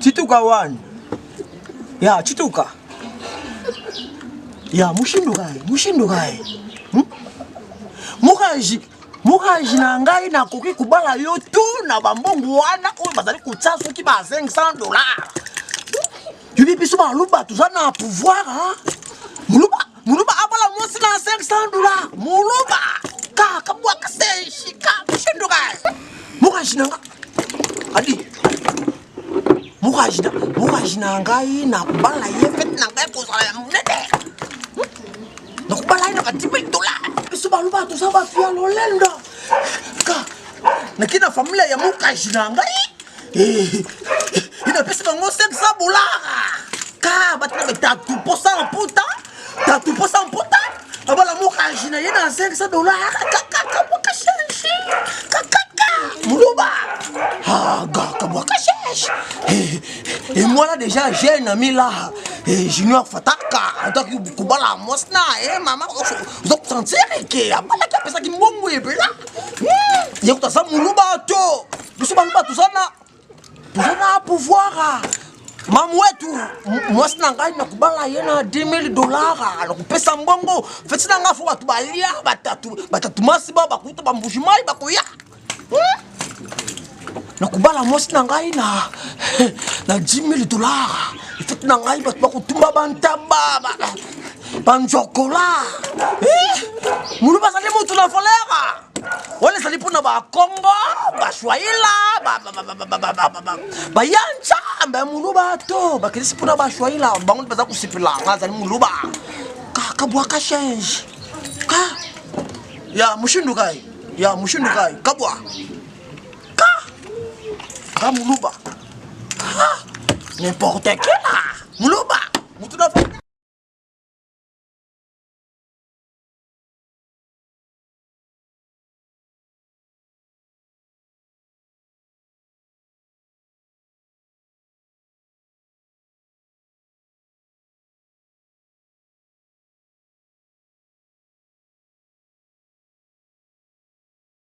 Chituka one. Ya chituka. Ya mushindo kai. Mukaji na ngai na koki kubala yo tu na bambongo wana oyo bazali kutsa soki ba $500. Yubi biso ba luba tuzana pouvoir hein. Muluba abala mosi na $500. Muluba ka bwa kaseshi ka mushindo kai. Mukaji na adi. Mukaji na ngai na kubala yefet na ngai kozala ya munene. Na kubala ina ka $10. Baluba tu saba fia lolendo na kina familia ya mukaji na ngai ina pesa bango $500 ka batina betatu posa mputa abala mukaji na yena $500 muluba ka mwakashesh et moi là déjà j'ai un ami là Junior Fataka donc kubala mosna mama vous sentir que abala ka pesa kimbongo ebela yekuta sa muluba to biso baluba tuzana pouvoir mamu wetu mosna ngai na kubala yena $10,000 na kupesa mbongo fetina ngafo batu balia batatu masiba bakuita bambujimai bakoya na kubala mosi na ngai na $10,000 ifeti na ngai batu bakutumba bantamba banjokola mulu basali mutu na folera wale sali puna ba Kongo bashwaila bayancha mba mulu bato bakisi puna bashwaila bangu baza kusipila ngazali mulu ba ka bwa ka change ka ya mushindu kai kabwa Muluba. N'importe qui là. Muluba.